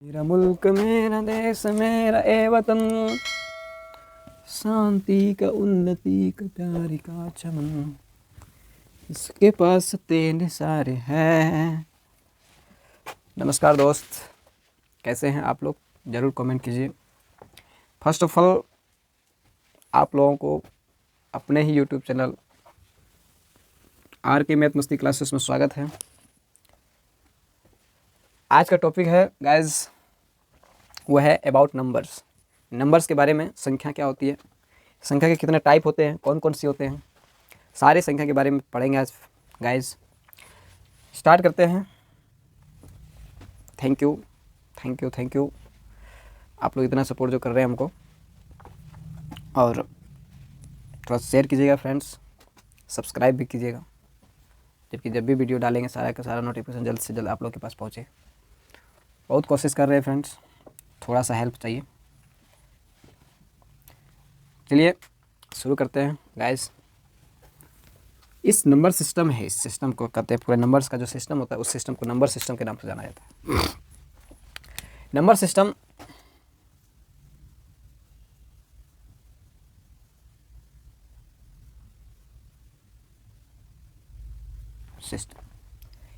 मेरा मुल्क मेरा देश मेरा ए वतन, शांति का उन्नति का प्यार का चमन, इसके पास तेरे सारे हैं। नमस्कार दोस्त, कैसे हैं आप लोग? ज़रूर कमेंट कीजिए। फर्स्ट ऑफ ऑल आप लोगों को अपने ही यूट्यूब चैनल आर के मैथ मस्ती क्लासेस में स्वागत है। आज का टॉपिक है गाइज, वो है अबाउट नंबर्स। नंबर्स के बारे में, संख्या क्या होती है, संख्या के कितने टाइप होते हैं, कौन कौन सी होते हैं, सारे संख्या के बारे में पढ़ेंगे आज गाइज। स्टार्ट करते हैं। Thank you thank you thank you आप लोग इतना सपोर्ट जो कर रहे हैं हमको, और थोड़ा शेयर कीजिएगा फ्रेंड्स, सब्सक्राइब भी कीजिएगा, जबकि जब भी वीडियो डालेंगे सारा का सारा नोटिफिकेशन जल्द से जल्द आप लोग के पास पहुँचे। बहुत कोशिश कर रहे हैं फ्रेंड्स, थोड़ा सा हेल्प चाहिए। चलिए शुरू करते हैं गाइस। इस नंबर सिस्टम है, इस सिस्टम को कहते हैं, पूरे नंबर्स का जो सिस्टम होता है उस सिस्टम को नंबर सिस्टम के नाम से जाना जाता है। नंबर सिस्टम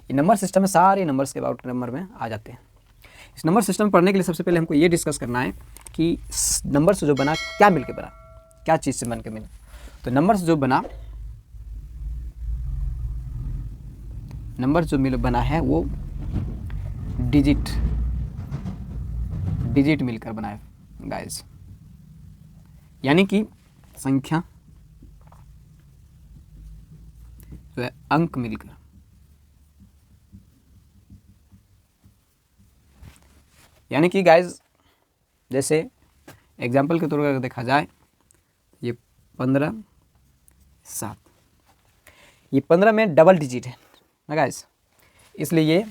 ये नंबर सिस्टम में सारे नंबर्स के अबाउट नंबर में आ जाते हैं। इस नंबर सिस्टम पढ़ने के लिए सबसे पहले हमको ये डिस्कस करना है कि नंबर से जो बना क्या मिलके बना, क्या चीज़ से बन के मिला। तो नंबर से जो बना, नंबर जो बना है वो डिजिट मिलकर बना है गाइस, यानी कि संख्या जो है अंक मिलकर, यानी कि गाइस जैसे एग्जाम्पल के तौर पर अगर देखा जाए, ये 15 7, ये 15 में डबल डिजिट है ना गाइस, इसलिए ये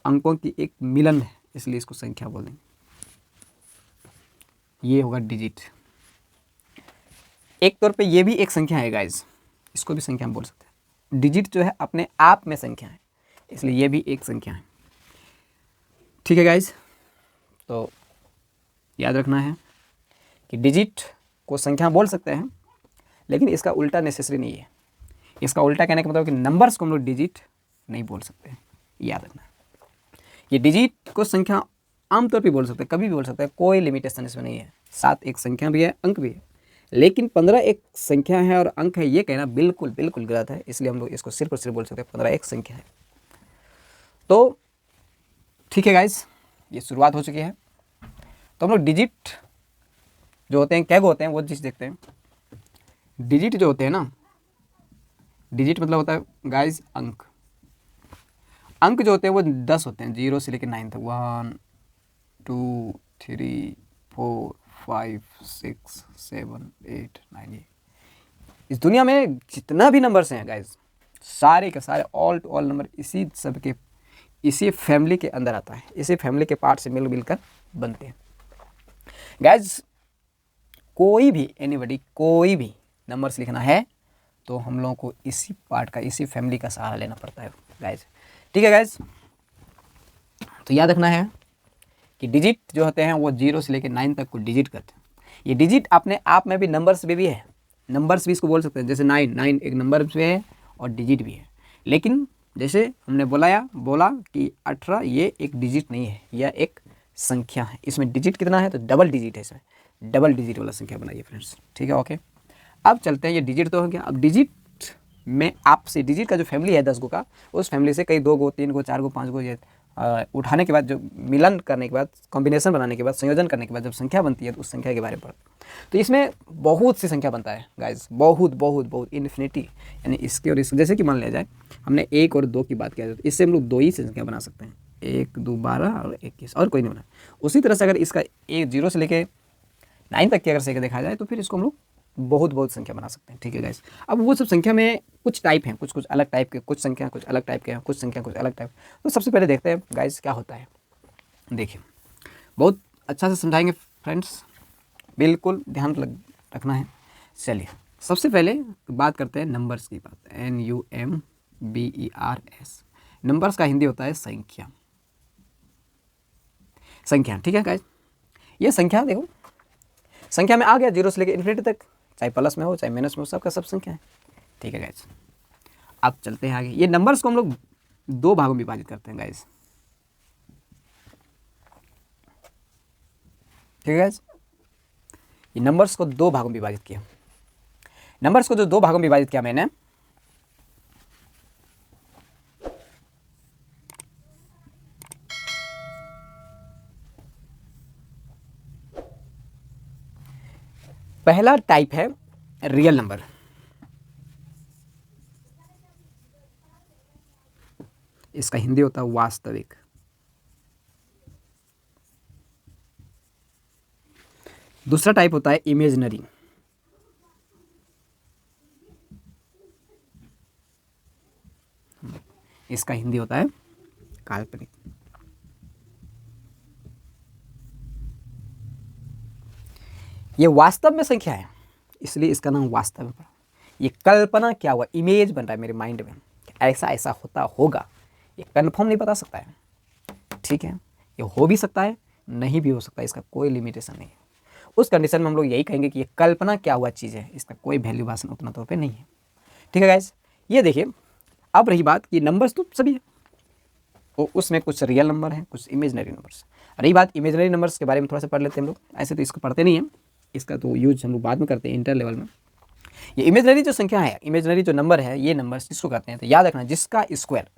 अंकों की एक मिलन है, इसलिए इसको संख्या बोल देंगे। ये होगा डिजिट। एक तौर पे ये भी एक संख्या है गाइस, इसको भी संख्या हम बोल सकते हैं। डिजिट जो है अपने आप में संख्या है, इसलिए ये भी एक संख्या है। ठीक है गाइस, तो याद रखना है कि डिजिट को संख्या बोल सकते हैं, लेकिन इसका उल्टा नेसेसरी नहीं है। इसका उल्टा कहने का मतलब कि नंबर्स को हम लोग डिजिट नहीं बोल सकते हैं, याद रखना। ये डिजिट को संख्या आमतौर पे बोल सकते हैं, कभी भी बोल सकते हैं, कोई लिमिटेशन इसमें नहीं है। 7 एक संख्या भी है, अंक भी है, लेकिन 15 एक संख्या है और अंक है, ये कहना बिल्कुल बिल्कुल गलत है। इसलिए हम लोग इसको सिर्फ और सिर्फ बोल सकते हैं 15 एक संख्या है। तो ठीक है गाइस, ये शुरुआत हो चुकी है। तो हम लोग डिजिट जो होते हैं, क्या होते हैं, वो चीज़ देखते हैं। डिजिट जो होते हैं ना, डिजिट मतलब होता है गाइस अंक। अंक जो होते हैं वो 10 होते हैं, 0 से लेकर 9 तक। 1 2 3 4 5 6 7 8 9। इस दुनिया में जितना भी नंबर्स हैं गाइस, सारे के सारे ऑल टू ऑल नंबर इसी सब के, इसी फैमिली के अंदर आता है, इसी फैमिली के पार्ट से मिलकर बनते हैं गाइस। कोई भी एनीबॉडी कोई भी नंबर्स लिखना है तो हम लोगों को इसी पार्ट का, इसी फैमिली का सहारा लेना पड़ता है गाइस। ठीक है गाइस, तो याद रखना है कि डिजिट जो होते हैं वो 0 से लेकर 9 तक को डिजिट करते हैं। ये डिजिट अपने आप में भी नंबर्स भी है, नंबर्स भी इसको बोल सकते हैं। जैसे 9 एक नंबर भी है और डिजिट भी है, लेकिन जैसे हमने बोला कि 18 ये एक डिजिट नहीं है, यह एक संख्या है। इसमें डिजिट कितना है तो डबल डिजिट है, इसमें डबल डिजिट वाला संख्या बनाइए फ्रेंड्स। ठीक है, ओके। अब चलते हैं, ये डिजिट तो हो गया। अब डिजिट में आपसे डिजिट का जो फैमिली है 10 गो का, उस फैमिली से कई 2 गो 3 गो 4 गो 5 गो ये उठाने के बाद, जो मिलन करने के बाद, कॉम्बिनेशन बनाने के बाद, संयोजन करने के बाद जब संख्या बनती है तो उस संख्या के बारे में पढ़ते। तो इसमें बहुत सी संख्या बनता है गाइज, बहुत बहुत बहुत इन्फिनिटी। यानी इसके और इसके, जैसे कि मान लिया जाए हमने 1 और 2 की बात किया जाए तो इससे हम लोग 2 ही संख्या बना सकते हैं, 1 2 12 और 21, और कोई नहीं बना। उसी तरह से अगर इसका 0 से लेके 9 तक की अगर संख्या देखा जाए तो फिर इसको हम लोग बहुत बहुत संख्या बना सकते हैं। ठीक है गाइस, अब वो सब संख्या में कुछ टाइप हैं, कुछ अलग टाइप के, कुछ संख्या कुछ अलग टाइप के हैं, कुछ संख्या कुछ अलग टाइप। तो सबसे पहले देखते हैं गाइस क्या होता है। देखिए, बहुत अच्छा से समझाएंगे फ्रेंड्स, बिल्कुल ध्यान रखना है। चलिए सबसे पहले बात करते हैं नंबर्स की बात। NUMBERS, नंबर्स का हिंदी होता है संख्या। संख्या, ठीक है गाइज। ये संख्या देखो, संख्या में आ गया 0 से लेकर इन्फिनिटी तक, चाहे प्लस में हो चाहे माइनस में हो, सबका सब संख्या है, ठीक है गाइज। अब चलते हैं आगे। ये नंबर्स को हम लोग 2 भागों में विभाजित करते हैं गाइज, ठीक है गाइज। ये नंबर्स को 2 भागों में विभाजित किया। नंबर्स को जो 2 भागों में विभाजित किया मैंने, पहला टाइप है रियल नंबर, इसका हिंदी होता है वास्तविक। दूसरा टाइप होता है इमेजिनरी, इसका हिंदी होता है काल्पनिक। ये वास्तव में संख्या है, इसलिए इसका नाम वास्तव में पड़ा। ये कल्पना क्या हुआ, इमेज बन रहा है मेरे माइंड में, ऐसा ऐसा होता होगा, ये कंफर्म नहीं बता सकता है, ठीक है। ये हो भी सकता है, नहीं भी हो सकता है, इसका कोई लिमिटेशन नहीं है। उस कंडीशन में हम लोग यही कहेंगे कि ये कल्पना क्या हुआ चीज़ है, इसका कोई वैल्यू भाषण उतना तौर पे नहीं है, ठीक है गाइज। ये देखिए, अब रही बात कि नंबर्स तो सभी है, वो उसमें कुछ रियल नंबर हैं, कुछ इमेजनरी नंबर्स। रही बात इमेजनरी नंबर्स के बारे में थोड़ा सा पढ़ लेते हैं हम लोग, ऐसे तो इसको पढ़ते नहीं हैं, इसका तो यूज हम लोग बाद में करते हैं इंटर लेवल में। ये इमेजनरी जो संख्या है, इमेजनरी जो नंबर है, ये नंबर्स किसको कहते हैं, तो याद रखना, जिसका स्क्वायर,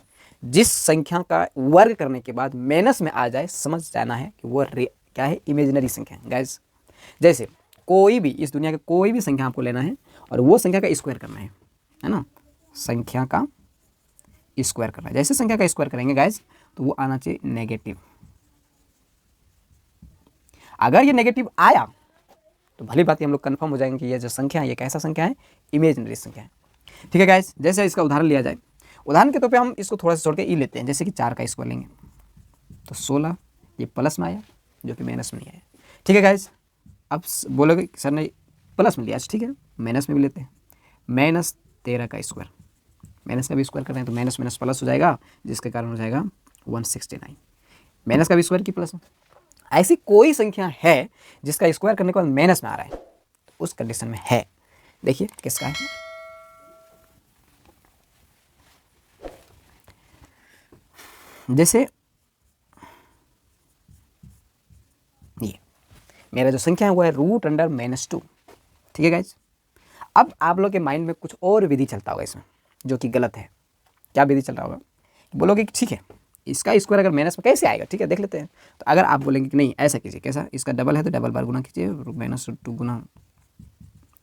जिस संख्या का वर्ग करने के बाद माइनस में आ जाए, समझ जाना है कि वो क्या है, इमेजनरी संख्या है गाइज। जैसे कोई भी इस दुनिया का कोई भी संख्या आपको लेना है और वो संख्या का स्क्वायर करना है ना, संख्या का स्क्वायर करना है। जैसे संख्या का स्क्वायर करेंगे गाइज, तो वो आना चाहिए नेगेटिव। अगर ये नेगेटिव आया तो भली बात हम लोग कंफर्म हो जाएंगे कि ये जो संख्या है, ये कैसा संख्या है, इमेजिनरी संख्या है, ठीक है गाइज। जैसे इसका उदाहरण लिया जाए, उदाहरण के तौर पे हम इसको थोड़ा सा छोड़ के ई लेते हैं, जैसे कि 4 का स्क्वायर लेंगे तो 16, ये प्लस में आया जो कि माइनस में नहीं आया, ठीक है गाइज। अब बोलोगे सर ने प्लस में लिया, ठीक है, माइनस में भी लेते हैं, -13 का स्क्वायर, माइनस का भी स्क्वायर कर रहे हैं तो माइनस माइनस प्लस हो जाएगा, जिसके कारण हो जाएगा 169, माइनस का भी स्क्वायर की प्लस में। ऐसी कोई संख्या है जिसका स्क्वायर करने के बाद माइनस में आ रहा है, तो उस कंडीशन में है, देखिए किसका है, जैसे ये मेरा जो संख्या है वो है √(-2), ठीक है गाइज। अब आप लोग के माइंड में कुछ और विधि चलता होगा इसमें, जो कि गलत है। क्या विधि चल रहा होगा, बोलोगे कि ठीक है, इसका स्क्वायर अगर माइनस में कैसे आएगा, ठीक है देख लेते हैं। तो अगर आप बोलेंगे कि नहीं ऐसा कीजिए, कैसा, इसका डबल है तो डबल बार गुना कीजिए, -2 गुना,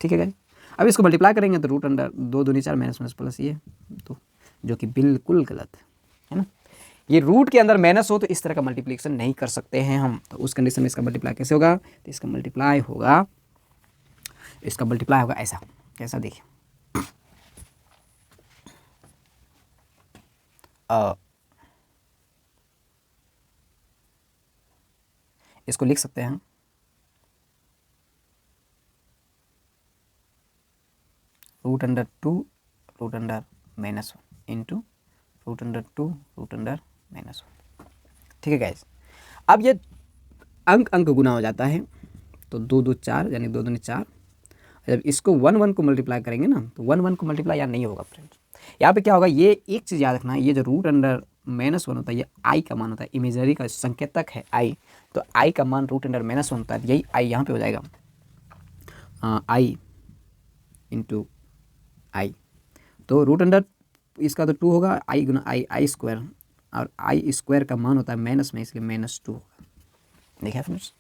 ठीक है गाइज। अब इसको मल्टीप्लाई करेंगे तो √(2 दूनी 4 माइनस माइनस प्लस ये, तो जो कि बिल्कुल गलत है ना। ये रूट के अंदर माइनस हो तो इस तरह का मल्टीप्लिकेशन नहीं कर सकते हैं हम, तो उस कंडीशन में इसका मल्टीप्लाई कैसे होगा, तो इसका मल्टीप्लाई होगा ऐसा, कैसा देखिए, इसको लिख सकते हैं √(2) √(-1) इंटू √(2) √(-1), ठीक है गाइज। अब ये अंक गुना हो जाता है तो 2 2 4 यानी 2 दूनी 4। जब इसको 1 1 को मल्टीप्लाई करेंगे ना, तो 1 1 को मल्टीप्लाई यहाँ नहीं होगा फ्रेंड्स। यहाँ पे क्या होगा, ये एक चीज़ याद रखना है, ये जो √(-1) होता है, ये आई का मान होता है, इमेजनरी का संकेतक है आई, तो आई का मान √(-1) होता है, यही आई यहाँ पे हो जाएगा आई इंटू आई, तो √(, इसका तो 2 होगा, आई गुना आई स्क्वायर, और आई स्क्वायर का मान होता है माइनस में, इसलिए -2 होगा। देखिए फ्रेंड्स,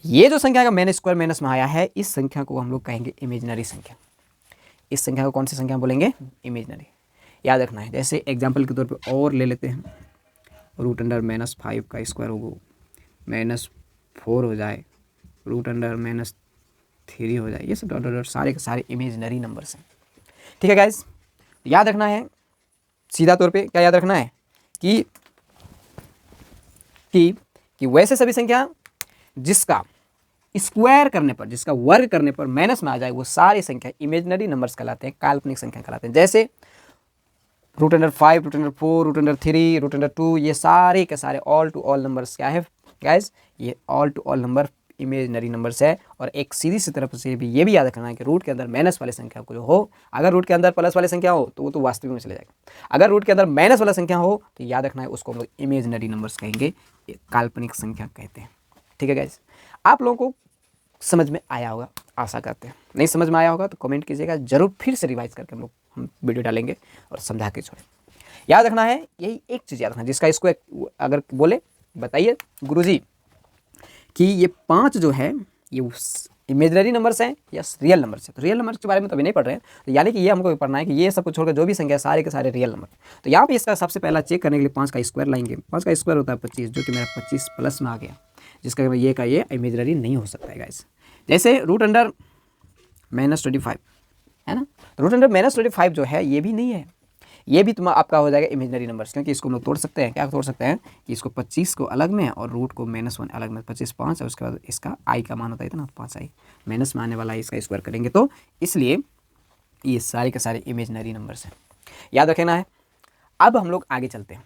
ये जो संख्या का माइनस स्क्वायर माइनस में आया है, इस संख्या को हम लोग कहेंगे इमेजिनरी संख्या। इस संख्या को कौन सी संख्या बोलेंगे, इमेजिनरी, याद रखना है। जैसे एग्जाम्पल के तौर पे और ले लेते हैं, √(-5) का स्क्वायर हो -4 हो जाए, √(-3) हो जाए, ये सब सारे के सारे इमेजिनरी नंबर्स हैं, ठीक है गाइज। याद रखना है, सीधा तौर पे क्या याद रखना है कि वैसे सभी संख्या जिसका स्क्वायर करने पर, जिसका वर्ग करने पर माइनस में आ जाए, वो सारी संख्या इमेजिनरी नंबर्स कहलाते हैं, काल्पनिक संख्या कहलाते हैं। जैसे √(5) √(4) √(3) √(2), ये सारे के सारे ऑल टू ऑल नंबर्स क्या है, गाइज ये all to all number imaginary numbers है। और एक सीधी सी तरफ से भी ये भी याद रखना है कि रूट के अंदर माइनस वाली संख्या को जो हो, अगर रूट के अंदर प्लस वाली संख्या हो तो वो तो वास्तविक में चले जाएगा, अगर रूट के अंदर माइनस वाला संख्या हो तो याद रखना है उसको हम लोग इमेजनरी नंबर्स कहेंगे, काल्पनिक संख्या कहते हैं। ठीक है गाइज, आप लोगों को समझ में आया होगा, आशा करते हैं। नहीं समझ में आया होगा तो कमेंट कीजिएगा, जरूर फिर से रिवाइज करके हम वीडियो डालेंगे और समझा के छोड़ें। याद रखना है, यही एक चीज़ याद रखना, जिसका इसको अगर बोले बताइए गुरुजी कि ये 5 जो है ये इमेजनरी नंबर्स हैं या रियल नंबर्स हैं, तो रियल नंबर्स के बारे में तो अभी नहीं पढ़ रहे हैं, तो यानी कि ये हमको पढ़ना है कि ये सब कुछ छोड़कर जो भी संख्या सारे के सारे रियल नंबर। तो यहाँ पे इसका सबसे पहला चेक करने के लिए 5 का स्क्वायर लाएंगे। 5 का स्क्वायर होता है 25, जो कि मेरा 25 प्लस में आ गया, जिसका ये का ये इमेजनरी नहीं हो सकता है गाइस। जैसे रूट अंडर -25 है ना, तो रूट अंडर -25 जो है ये भी नहीं है, ये भी तुम्हारा आपका हो जाएगा इमेजनरी नंबर्स, क्योंकि इसको हम लोग तोड़ सकते हैं। क्या तोड़ सकते हैं कि इसको 25 को अलग में और रूट को -1 अलग में, 25 5 है, उसके बाद इसका आई का मान होता है इतना 5 आई, माइनस में आने वाला है इसका स्क्वायर करेंगे, तो इसलिए ये सारे के सारे इमेजनरी नंबर्स हैं, याद रखना है। अब हम लोग आगे चलते हैं,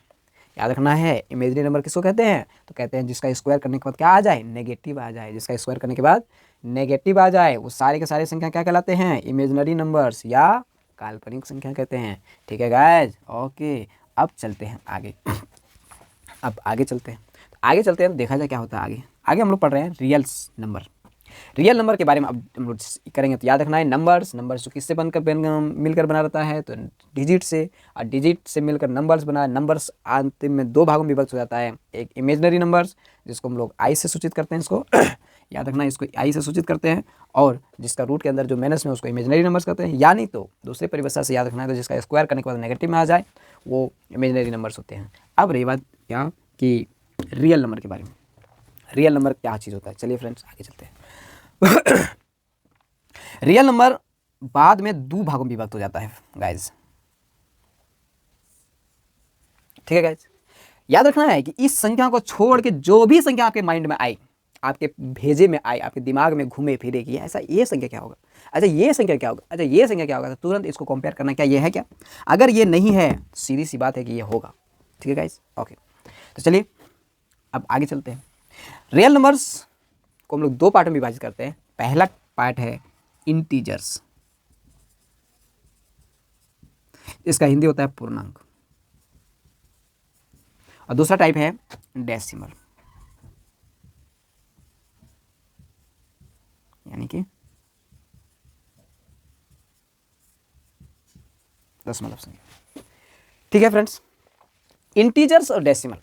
याद रखना है इमेजनरी नंबर किसको कहते हैं, तो कहते हैं जिसका स्क्वायर करने के बाद क्या आ जाए, नेगेटिव आ जाए, जिसका स्क्वायर करने के बाद नेगेटिव आ जाए वो सारे के सारे संख्या क्या कहलाते हैं, इमेजनरी नंबर्स या काल्पनिक संख्या कहते हैं। ठीक है गाइज, ओके। अब चलते हैं आगे, अब आगे चलते हैं, आगे चलते हैं, देखा जाए क्या होता है आगे। आगे हम लोग पढ़ रहे हैं रियल नंबर। रियल नंबर के बारे में अब हम लोग करेंगे, तो याद रखना है नंबर्स जो किससे मिलकर बना रहता है, तो डिजिट से, और डिजिट से मिलकर नंबर्स बना, नंबर्स अंतिम में 2 भागों में विभक्त हो जाता है, एक इमेजनरी नंबर्स जिसको हम लोग आई से सूचित करते हैं, इसको याद रखना है, इसको आई से सूचित करते हैं, और जिसका रूट के अंदर जो माइनस में उसको इमेजनरी नंबर्स कहते हैं, यानी तो दूसरी परिभाषा से याद रखना है, तो जिसका स्क्वायर करने के बाद नेगेटिव में आ जाए वो इमेजनरी नंबर्स होते हैं। अब रही बात क्या कि रियल नंबर के बारे में, रियल नंबर क्या चीज़ होता है, चलिए फ्रेंड्स आगे चलते हैं। रियल नंबर बाद में 2 भागों में विभक्त हो जाता है गाइज। ठीक है गाइज, याद रखना है कि इस संख्या को छोड़ के जो भी संख्या आपके माइंड में आई, आपके भेजे में आई, आपके दिमाग में घूमे फिरे कि ऐसा ये संख्या क्या होगा, अच्छा ये संख्या क्या होगा, अच्छा ये संख्या क्या होगा, तो तुरंत इसको कंपेयर करना, क्या ये है क्या, अगर ये नहीं है सीधी सी बात है कि ये होगा। ठीक है गाइज, ओके। तो चलिए अब आगे चलते हैं। रियल नंबर्स को हम लोग 2 पार्ट में विभाजित करते हैं। पहला पार्ट है इंटीजर्स, इसका हिंदी होता है पूर्णांक, और दूसरा टाइप है डेसिमल, यानी कि दशमलव संख्या। ठीक है फ्रेंड्स, इंटीजर्स और डेसिमल,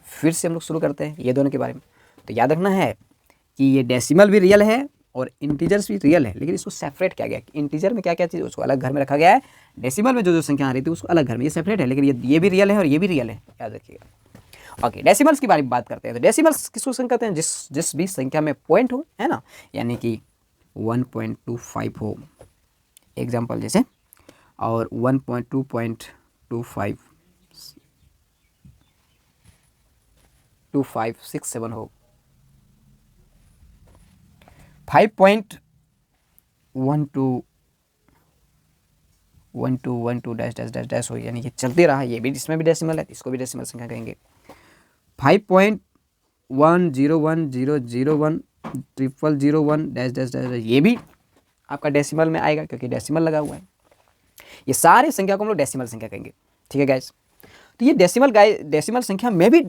फिर से हम लोग शुरू करते हैं ये दोनों के बारे में। तो याद रखना है कि ये डेसिमल भी रियल है और इंटीजर्स भी रियल है, लेकिन इसको सेपरेट किया गया कि इंटीजर में क्या क्या चीज़ उसको अलग घर में रखा गया है, डेसिमल में जो संख्या आ रही थी उसको अलग घर में, ये सेपरेट है, लेकिन ये भी रियल है और ये भी रियल है, याद रखिएगा। ओके, डेसिमल्स की बारे में बात करते हैं। तो डेसिमल्स किसको कहते हैं, जिस भी संख्या में पॉइंट हो, है ना, यानी कि 1.25 हो एग्जाम्पल जैसे, और 1.2.25 2567 हो, 5.12 डैश डैश डैश डैश हो, यानी कि चलते रहा, ये भी इसमें भी डेसिमल है, इसको भी डेसिमल संख्या कहेंगे। 5.10001001 डैश डैश डैश, ये भी आपका डेसिमल में आएगा क्योंकि डेसिमल लगा हुआ है। ये सारे संख्या को हम लोग डेसिमल संख्या कहेंगे। ठीक है गाइस, तो ये डेसिमल संख्या में भी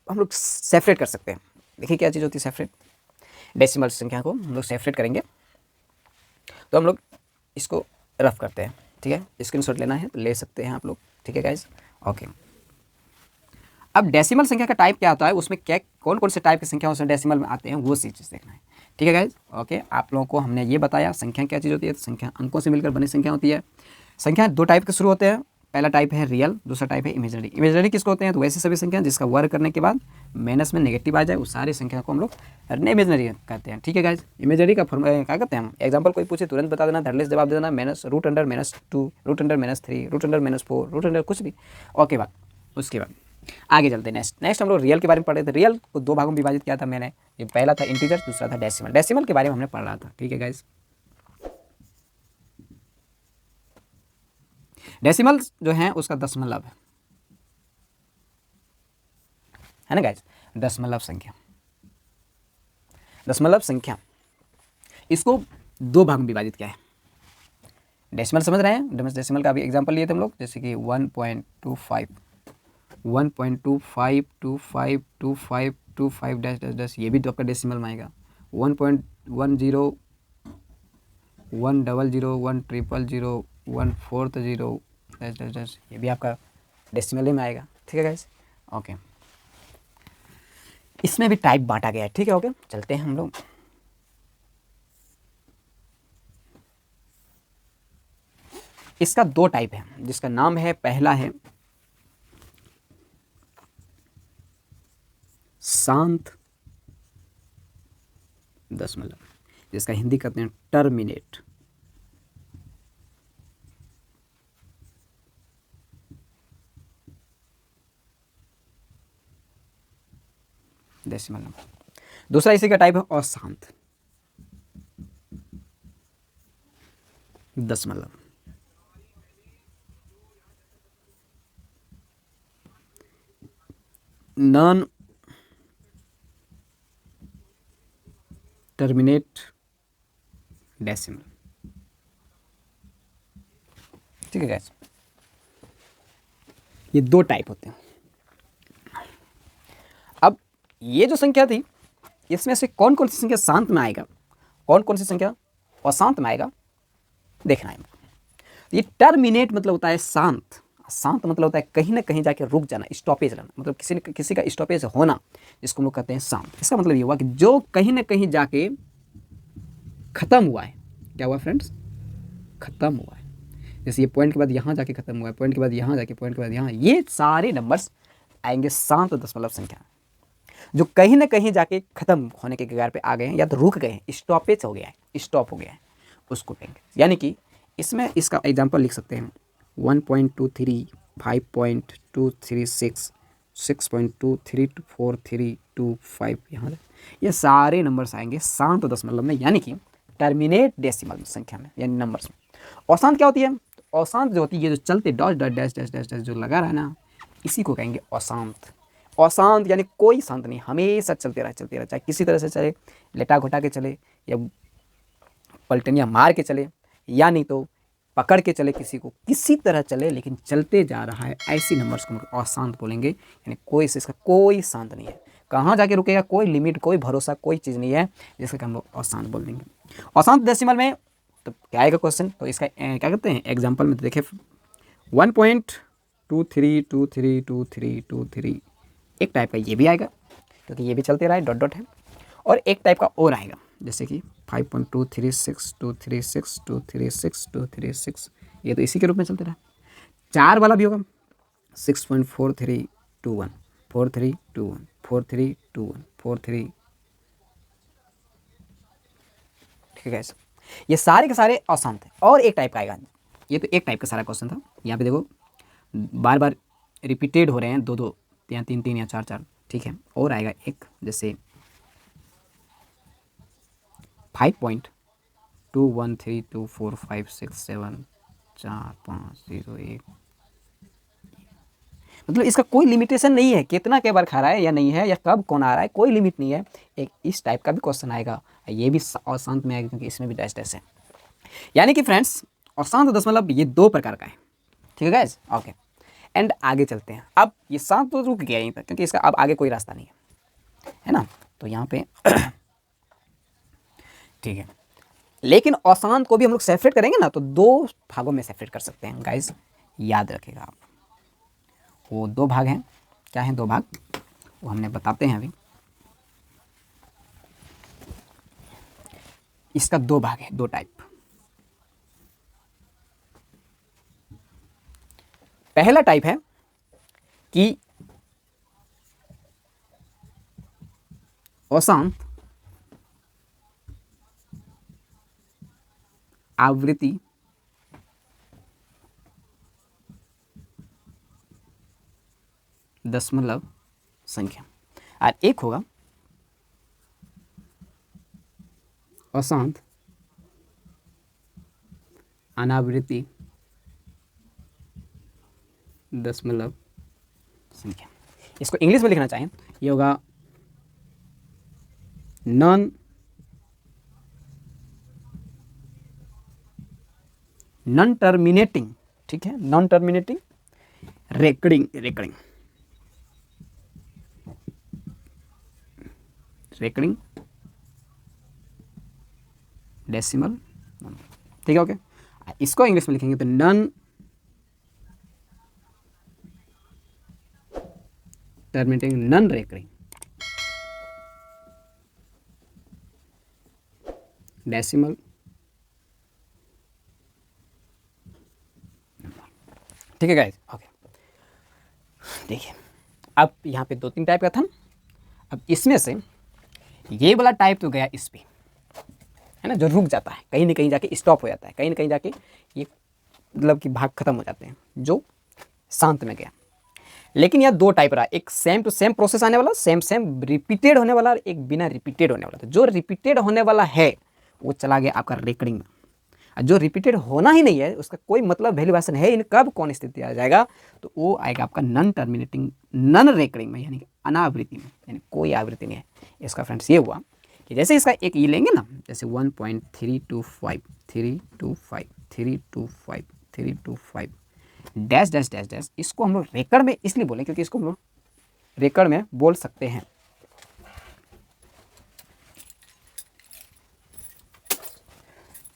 हम लोग सेपरेट कर सकते हैं। देखिए क्या चीज़ होती है सेपरेट, डेसिमल संख्या को हम लोग सेपरेट करेंगे, तो हम लोग इसको रफ करते हैं। ठीक है, स्क्रीनशॉट लेना है तो ले सकते हैं आप लोग। ठीक है गाइस, ओके। अब डेसिमल संख्या का टाइप क्या होता है, उसमें क्या कौन कौन से टाइप की संख्या उसमें डेसिमल में आते हैं, वो चीज़ देखना है। ठीक है गाइस, ओके। आप लोगों को हमने ये बताया संख्या क्या चीज़ होती है, तो संख्या अंकों से मिलकर बनी संख्या होती है। संख्या 2 टाइप के शुरू होते हैं, पहला टाइप है रियल, दूसरा टाइप है इमेजनरी। इमेजनरी किसको होते हैं, तो वैसे सभी संख्या जिसका वर्ग करने के बाद माइनस में नेगेटिव आ जाए, उस सारी संख्या को हम लोग इमेजनरी कहते हैं। ठीक है गाइस, इमेजनरी का फॉर्मूला क्या कहते हैं हम, एग्जांपल कोई पूछे तुरंत बता देना, धड़ल्ले से जवाब दे देना, -√(-2), √(-3), √(-4), √() कुछ भी। ओके बात, उसके बाद आगे चलते हैं। नेक्स्ट हम लोग रियल के बारे में पढ़ रहे थे। रियल को 2 भागों में विभाजित किया था मैंने, ये पहला था इंटीजर, दूसरा था डेसिमल। डेसिमल के बारे में हमने पढ़ रहा था। ठीक है गाइस, डेसिमल जो है उसका दशमलव है ना गाइस, दशमलव संख्या। दशमलव संख्या इसको दो भाग में विभाजित किया है। डेसिमल समझ रहे हैं, डेसिमल का भी एग्जांपल लिए थे हम लोग, जैसे कि 1.25 1.252525 डैश डैश डैश, ये भी तो आपका डेसिमल में आएगा। 1.10 100 100 140 डैश डैश डैश, ये भी आपका डेसिमल में आएगा। ठीक है गाइस, ओके। इसमें भी टाइप बांटा गया है। ठीक है, ओके, चलते हैं हम लोग। इसका दो टाइप है, जिसका नाम है, पहला है शांत दशमलव, जिसका हिंदी कहते हैं टर्मिनेट। Decimal number. दूसरा इसी का टाइप है अशांत दशमलव। Non terminate decimal. ठीक है गाइस, ये दो टाइप होते हैं। अब ये जो संख्या थी, इसमें से कौन कौन सी संख्या शांत में आएगा, कौन कौन सी संख्या अशांत में आएगा, देखना है। ये टर्मिनेट मतलब होता है शांत, शांत मतलब होता है कहीं ना कहीं जाके रुक जाना, स्टॉपेज रहना, मतलब किसी का स्टॉपेज होना, जिसको हम लोग कहते हैं शांत। इसका मतलब ये हुआ कि जो कहीं ना कहीं जाके खत्म हुआ है। क्या हुआ फ्रेंड्स? खत्म हुआ है। जैसे ये पॉइंट के बाद यहाँ जाके खत्म हुआ है, पॉइंट के बाद यहाँ जाके, पॉइंट के बाद यहाँ, ये सारे नंबर्स आएंगे शांत दशमलव संख्या। जो कहीं ना कहीं जाके खत्म होने के कगार पे आ गए हैं, या तो रुक गए हैं, स्टॉपेज हो गया है, स्टॉप हो गया है, उसको कहेंगे। यानी कि इसमें इसका एग्जांपल लिख सकते हैं 1.23 5.236 6.234325 यहाँ, ये सारे नंबर्स आएंगे शांत दशमलव में, यानी कि टर्मिनेट डेसिमल संख्या में, यानी नंबर्स में। अशांत क्या होती है? अशांत जो होती है, ये जो चलते dot dot dash dash dash dash जो लगा रहा है ना, इसी को कहेंगे अशांत। अशांत यानी कोई शांत नहीं, हमेशा चलते रहे, चाहे किसी तरह से चले, लेटा घोटा के चले, या पलटनिया मार के चले, या नहीं तो पकड़ के चले, किसी को किसी तरह चले, लेकिन चलते जा रहा है, ऐसी नंबर्स को हम अशांत बोलेंगे। यानी कोई इसका कोई शांत नहीं है, कहाँ जाके रुकेगा, कोई लिमिट, कोई भरोसा, कोई चीज़ नहीं है, जिसका हम लोग अशांत बोल देंगे। अशांत डेसिमल में तो क्या आएगा क्वेश्चन? तो इसका क्या कहते हैं, एग्जाम्पल में तो देखें 1.23232323 एक टाइप का ये भी आएगा, क्योंकि ये भी चलते रहा है, डॉट डॉट है। और एक टाइप का और आएगा, जैसे कि 5.236236236 ये तो इसी के रूप में चलते रहा। चार वाला भी होगा 6.4321 4321 4321 43। ठीक है, ये सारे के सारे अशांत है। और एक टाइप का आएगा, ये तो एक टाइप का सारा क्वेश्चन था। यहाँ पे देखो बार बार रिपीटेड हो रहे हैं, दो दो या तीन तीन या चार चार। ठीक है, और आएगा एक, जैसे 5.21324567 मतलब इसका कोई लिमिटेशन नहीं है, कितना के बार खा रहा है या नहीं है, या कब कौन आ रहा है, कोई लिमिट नहीं है। एक इस टाइप का भी क्वेश्चन आएगा, ये भी अशांत में आएगा, क्योंकि इसमें भी डैश डैश है। यानी कि फ्रेंड्स, अशांत दशमलव ये दो प्रकार का है। ठीक है गाइस, ओके। एंड आगे चलते हैं। अब ये शांत तो रुक गया यहीं पर, क्योंकि इसका अब आगे कोई रास्ता नहीं है ना, तो यहाँ पे ठीक है। लेकिन अशांत को भी हम लोग सेपरेट करेंगे ना, तो दो भागों में सेपरेट कर सकते हैं गाइस, याद रखिएगा आप। वो दो भाग हैं, क्या हैं दो भाग, वो हमने बताते हैं अभी। इसका दो भाग है, दो टाइप। पहला टाइप है कि अशांत आवृत्ति दशमलव संख्या, और एक होगा अशांत अनावृत्ति दशमलव संख्या। इसको इंग्लिश में लिखना चाहें, ये होगा नॉन टर्मिनेटिंग, ठीक है, नॉन टर्मिनेटिंग रेकरिंग डेसिमल, ठीक है, ओके। इसको इंग्लिश में लिखेंगे तो non terminating non recurring decimal, ठीक है गाइस, ओके। देखिए अब यहाँ पे 2-3 टाइप का था, अब इसमें से ये वाला टाइप तो गया इस पे, है ना, जो रुक जाता है, कहीं ना कहीं जाके स्टॉप हो जाता है, कहीं ना कहीं जाके ये मतलब कि भाग खत्म हो जाते हैं, जो शांत में गया। लेकिन यह 2 टाइप रहा, एक सेम टू सेम प्रोसेस आने वाला, सेम रिपीटेड होने वाला, और एक बिना रिपीटेड होने वाला। तो जो रिपीटेड होने वाला है वो चला गया आपका रेकरिंग में, और जो रिपीटेड होना ही नहीं है उसका कोई मतलब वैल्यूएशन है इन कब कौन स्थिति आ जाएगा, तो वो आएगा आपका नॉन टर्मिनेटिंग नॉन रेकरिंग में, यानी कि अनावृत्ति में, यानी कोई आवृत्ति नहीं है। इसका फ्रेंड्स ये हुआ कि जैसे इसका एक ये लेंगे ना, जैसे 1.325 325 डैश डैश डैश डैश, इसको हम लोग रेकर्ड में इसलिए बोले क्योंकि इसको हम लोग रेकर्ड में बोल सकते हैं।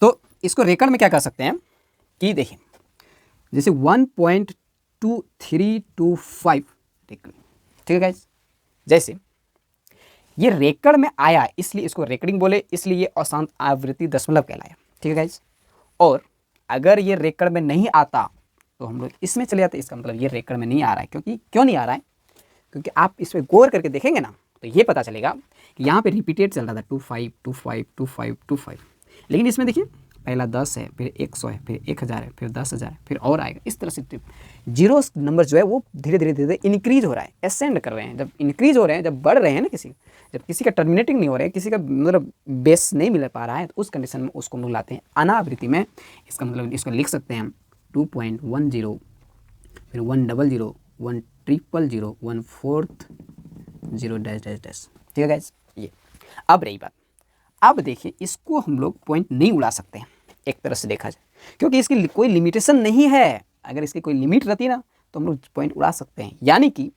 तो इसको रेकर्ड में क्या कर सकते हैं कि देखिए जैसे 1.2325 रेकर्ड, ठीक है गाइस, जैसे ये रेकर्ड में आया इसलिए इसको रेकर्डिंग बोले, इसलिए ये अशांत आवृत्ति दशमलव कहलाया, ठीक है गाइस। और अगर ये रेकर्ड में नहीं आता तो हम लोग इसमें चले जाते, इसका मतलब ये रेकर्ड में नहीं आ रहा है। क्योंकि क्यों नहीं आ रहा है, क्योंकि आप इस पर गौर करके देखेंगे ना तो ये पता चलेगा कि यहाँ पे रिपीटेड चल रहा था 25 25 25 25, लेकिन इसमें देखिए पहला 10 है, फिर 100 है, फिर 1000 है, फिर 10,000 है, फिर और आएगा। इस तरह से जीरो नंबर जो है वो धीरे धीरे इंक्रीज हो रहा है, एसेंड कर रहे हैं। जब इंक्रीज हो रहे हैं, जब बढ़ रहे हैं ना, जब किसी का टर्मिनेटिंग नहीं हो रहा है, किसी का मतलब बेस नहीं मिल पा रहा है, तो उस कंडीशन में उसको हम लोग लाते हैं अनावृत्ति में। इसका मतलब इसको लिख सकते हैं हम 2.10, फिर 100, 100, 140 डैश डैश डैश, ठीक है गाइस। ये अब रही बात, अब देखिए इसको हम लोग पॉइंट नहीं उड़ा सकते हैं एक तरह से देखा जाए, क्योंकि इसकी कोई लिमिटेशन नहीं है। अगर इसकी कोई लिमिट रहती ना तो हम लोग पॉइंट उड़ा सकते हैं, यानी कि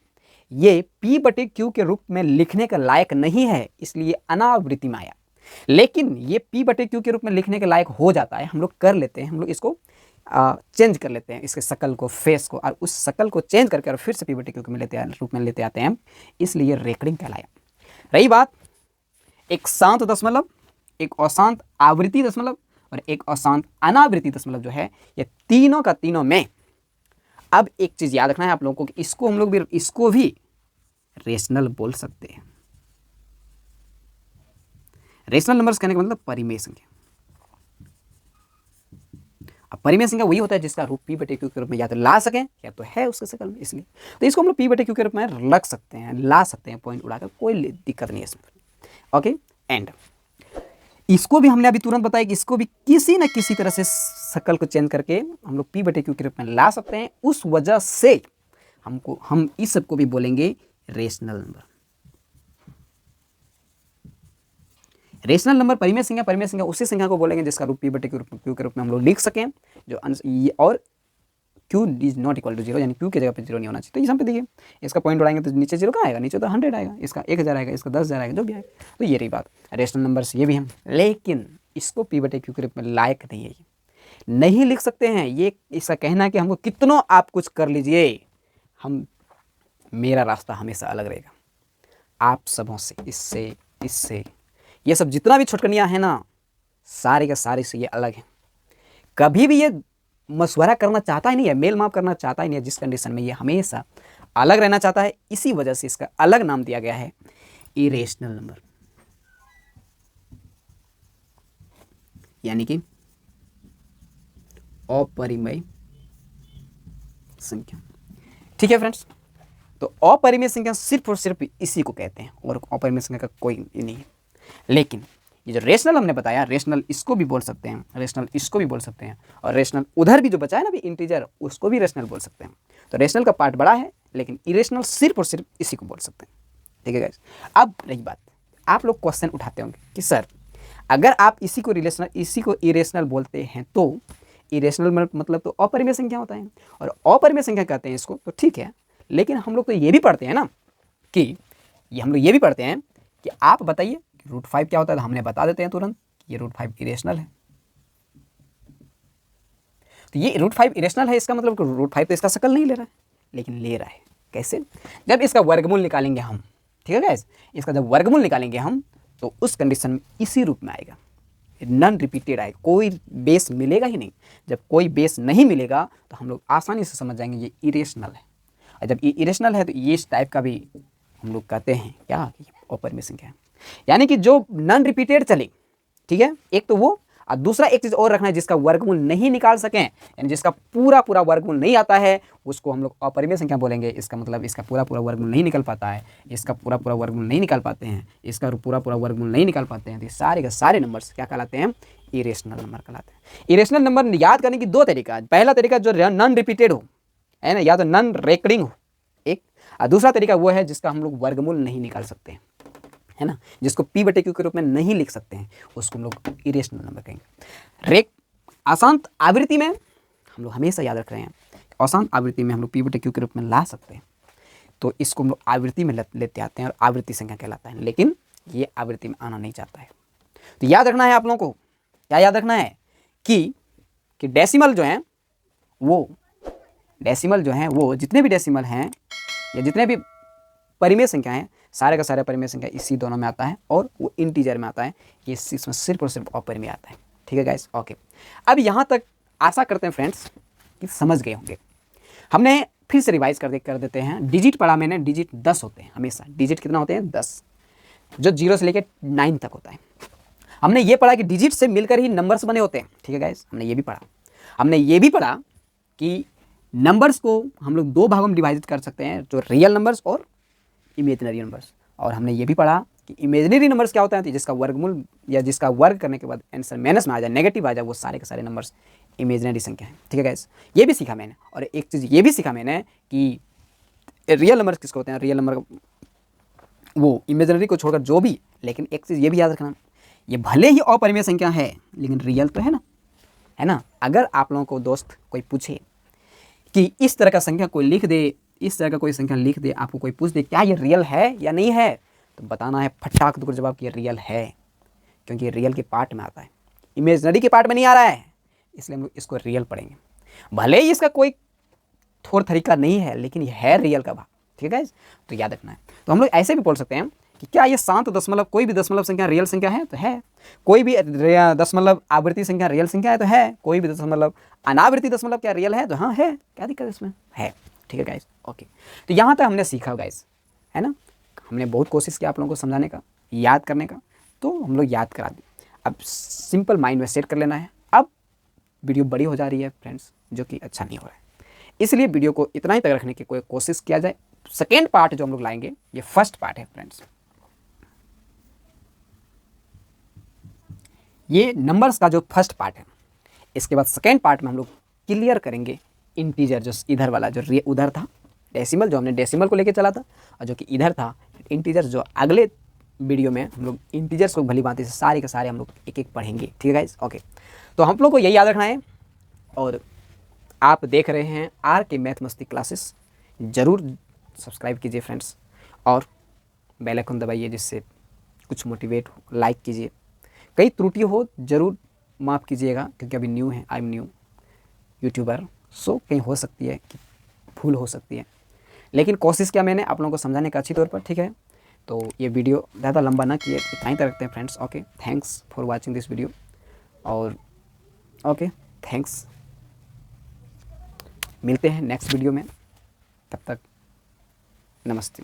ये P/Q के रूप में लिखने के लायक नहीं है, इसलिए अनावृत्ति में आया। लेकिन ये P/Q के रूप में लिखने के लायक हो जाता है, हम लोग कर लेते हैं, हम लोग इसको चेंज कर लेते हैं, इसके शकल को, फेस को, और उस शकल को चेंज करके और फिर से P/Q में रूप में लेते आते हैं, इसलिए रेकरिंग कहलाया। रही बात एक शांत दशमलव, एक अशांत आवृत्ति दशमलव और एक अशांत अनावृत्ति दशमलव जो है, ये तीनों का तीनों में अब एक चीज याद रखना है आप लोगों को कि इसको हम लोग इसको भी रेशनल बोल सकते हैं। रेशनल नंबर्स कहने का मतलब परिमेय संख्या। अब परिमेय संख्या वही होता है जिसका रूप P/Q के रूप में या तो ला सकें या तो है उसके शकल में, इसलिए तो इसको हम लोग P/Q के रूप में रख सकते हैं, ला सकते हैं, पॉइंट उड़ाकर, कोई दिक्कत नहीं है इसमें। ओके, एंड इसको भी हमने अभी तुरंत बताया कि इसको भी किसी न किसी तरह से शकल को चेंज करके हम लोग P/Q के रूप में ला सकते हैं। उस वजह से हम इस सब को भी बोलेंगे रेशनल नंबर। रेशनल नंबर परिमेय संख्या उसी संख्या को बोलेंगे जिसका रूप P/Q के रूप में हम लोग लिख सकें, जो और Q is not equal to 0, यानी Q की जगह पे 0 नहीं होना चाहिए। तो यहाँ पे देखिए इसका पॉइंट उड़ाएंगे तो नीचे 0 कहाँ आएगा, नीचे तो 100 आएगा, इसका 1000 आएगा, इसका 10,000 आएगा, जो भी आएगा। तो ये रही बात, रेशनल नंबर्स ये भी हम, लेकिन इसको P/Q के रूप में लायक नहीं है, नहीं लिख सकते हैं। ये इसका कहना है कि हमको कितनों आप कुछ कर लीजिए, मेरा रास्ता हमेशा अलग रहेगा आप सबों से, इससे ये सब जितना भी छुटकनियाँ हैं ना, सारे का सारे से ये अलग है। कभी भी ये मशवरा करना चाहता ही नहीं है, मेल माप करना चाहता ही नहीं है, जिस कंडीशन में ये हमेशा अलग रहना चाहता है। इसी वजह से इसका अलग नाम दिया गया है इरेशनल नंबर, यानी कि अपरिमेय संख्या। ठीक है फ्रेंड्स, तो अपरिमेय संख्या सिर्फ और सिर्फ इसी को कहते हैं, और अपरिमेय संख्या का कोई नहीं है। लेकिन ये जो रेशनल हमने बताया, रेशनल इसको भी बोल सकते हैं, रेशनल इसको भी बोल सकते हैं, और रेशनल उधर भी जो बचा है ना भी इंटीजर, उसको भी रेशनल बोल सकते हैं। तो रेशनल का पार्ट बड़ा है, लेकिन इरेशनल सिर्फ और सिर्फ इसी को बोल सकते हैं। ठीक है गाइस। अब रही बात, आप लोग क्वेश्चन उठाते होंगे कि सर अगर आप इसी को इरेशनल बोलते हैं तो इरेशनल मतलब तो अपरिमेय संख्या होता है और अपरिमेय संख्या कहते हैं इसको, तो ठीक है। लेकिन हम लोग तो ये भी पढ़ते हैं ना कि हम लोग ये भी पढ़ते हैं कि आप बताइए √5 क्या होता है, तो हमने बता देते हैं तुरंत ये √5 इरेशनल है। तो ये √5 इरेशनल है, इसका मतलब √5 तो इसका शकल नहीं ले रहा है, लेकिन ले रहा है। कैसे? जब इसका वर्गमूल निकालेंगे हम, ठीक है गाइस, इसका जब वर्गमूल निकालेंगे हम तो उस कंडीशन में इसी रूप में आएगा, नॉन रिपीटेड आएगा, कोई बेस मिलेगा ही नहीं। जब कोई बेस नहीं मिलेगा तो हम लोग आसानी से समझ जाएंगे ये इरेशनल है। और जब ये इरेशनल है तो ये इस टाइप का भी हम लोग कहते हैं क्या, अपरिमेय संख्या है। यानी कि जो नॉन रिपीटेड चले, ठीक है, एक तो वो, और दूसरा एक चीज़ और रखना है जिसका वर्गमूल नहीं निकाल सकें, यानी जिसका पूरा पूरा वर्गमूल नहीं आता है उसको हम लोग अपरिमेय संख्या बोलेंगे। इसका मतलब इसका पूरा पूरा वर्गमूल नहीं निकल पाता है, इसका पूरा पूरा वर्गमूल नहीं निकाल पाते हैं, इसका पूरा पूरा वर्गमूल नहीं निकाल पाते हैं, तो सारे के सारे नंबर्स क्या कहलाते हैं, इरेशनल नंबर कहलाते हैं। इरेशनल नंबर याद करने की दो तरीका है। पहला तरीका जो नॉन रिपीटेड हो, है ना, या तो नॉन रेकरिंग हो एक, और दूसरा तरीका वो है जिसका हम लोग वर्गमूल नहीं निकाल सकते हैं, है ना, जिसको P/Q के रूप में नहीं लिख सकते हैं, उसको हम लोग इरेशनल नंबर कहेंगे। अशांत आवृत्ति में हम लोग हमेशा याद रख रहे हैं, अशांत आवृत्ति में हम लोग P/Q के रूप में ला सकते हैं, तो इसको हम लोग आवृत्ति में लेते आते हैं और आवृत्ति संख्या कहलाता है, लेकिन ये आवृत्ति में आना नहीं चाहता है। तो याद रखना है आप लोगों को, क्या याद रखना है कि डेसिमल जो है वो जितने भी डेसिमल हैं या जितने भी परिमेय संख्या हैं, सारे का सारे परिमेय संख्या इसी दोनों में आता है और वो इंटीजर में आता है, ये इसमें सिर्फ और सिर्फ अपरिमेय आता है। ठीक है गाइस, ओके। अब यहाँ तक आशा करते हैं फ्रेंड्स कि समझ गए होंगे। हमने फिर से रिवाइज कर देते हैं। डिजिट पढ़ा मैंने, डिजिट 10 होते हैं हमेशा। डिजिट कितना होते हैं? 10, जो 0 से लेकर 9 तक होता है। हमने ये पढ़ा कि डिजिट से मिलकर ही नंबर्स बने होते हैं। ठीक है गाइस, हमने ये भी पढ़ा। हमने ये भी पढ़ा कि नंबर्स को हम लोग दो भागों में डिवाइड कर सकते हैं, जो रियल नंबर्स और इमेजिनरी नंबर्स। और हमने ये भी पढ़ा कि इमेजिनरी नंबर्स क्या होता है, जिसका वर्गमूल या जिसका वर्ग करने के बाद आंसर माइनस में आ जाए, नेगेटिव आ जाए, वो सारे के सारे नंबर्स इमेजिनरी संख्या है। ठीक है गाइस, ये भी सीखा मैंने। और एक चीज़ ये भी सीखा मैंने कि रियल नंबर्स किसको होते हैं, रियल नंबर वो इमेजिनरी को छोड़कर जो भी। लेकिन एक चीज़ ये भी याद रखना, ये भले ही अपरिमेय संख्या है लेकिन रियल तो है ना, है ना। अगर आप लोगों को दोस्त कोई पूछे कि इस तरह का संख्या कोई लिख दे, इस तरह का कोई संख्या लिख दे, आपको कोई पूछ दे क्या ये रियल है या नहीं है, तो बताना है फटाक टुकड़ जवाब कि ये रियल है, क्योंकि ये रियल के पार्ट में आता है, इमेजिनरी के पार्ट में नहीं आ रहा है, इसलिए हम लोग इसको रियल पढ़ेंगे। भले ही इसका कोई थोड़ तरीका नहीं है, लेकिन ये है रियल का भाग। ठीक है, तो याद रखना है। तो हम लोग ऐसे भी बोल सकते हैं कि क्या ये शांत दशमलव, कोई भी दशमलव संख्या रियल संख्या है, तो है। कोई भी दशमलव आवृत्ति संख्या रियल संख्या है, तो है। कोई भी दशमलव अनावृत्ति दशमलव क्या रियल है, तो हाँ है, क्या दिक्कत है इसमें, है। ठीक है गाइस, ओके। तो यहाँ तक हमने सीखा गाइस, है ना। हमने बहुत कोशिश की आप लोगों को समझाने का, याद करने का, तो हम लोग याद करा दें। अब सिंपल माइंड में सेट कर लेना है। अब वीडियो बड़ी हो जा रही है फ्रेंड्स, जो कि अच्छा नहीं हो रहा है, इसलिए वीडियो को इतना ही तक रखने की कोई कोशिश किया जाए। सेकेंड पार्ट जो हम लोग लाएंगे, ये फर्स्ट पार्ट है फ्रेंड्स। ये नंबर्स का जो फर्स्ट पार्ट है। इसके बाद सेकेंड पार्ट में हम लोग क्लियर करेंगे इंटीजर, जो इधर वाला जो उधर था डेसिमल, जो हमने डेसिमल को लेके चला था, और जो कि इधर था इंटीजर, जो अगले वीडियो में हम लोग इंटीजर्स को भली भांति से सारे के सारे हम लोग एक एक पढ़ेंगे। ठीक है गाइस, ओके। तो हम लोग को यही याद रखना है। और आप देख रहे हैं RK मैथ मस्ती क्लासेस, ज़रूर सब्सक्राइब कीजिए फ्रेंड्स, और बेल आइकन दबाइए जिससे कुछ मोटिवेट हो, लाइक कीजिए। कई त्रुटि हो ज़रूर माफ़ कीजिएगा, क्योंकि अभी न्यू है, आई एम न्यू यूट्यूबर, सो कहीं हो सकती है कि भूल हो सकती है, लेकिन कोशिश किया मैंने आप लोगों को समझाने का अच्छी तौर पर। ठीक है, तो ये वीडियो ज़्यादा लंबा ना किए, इतना ही तक रखते हैं friends. Okay, thanks for watching this video, और ओके थैंक्स। मिलते हैं नेक्स्ट वीडियो में, तब तक नमस्ते।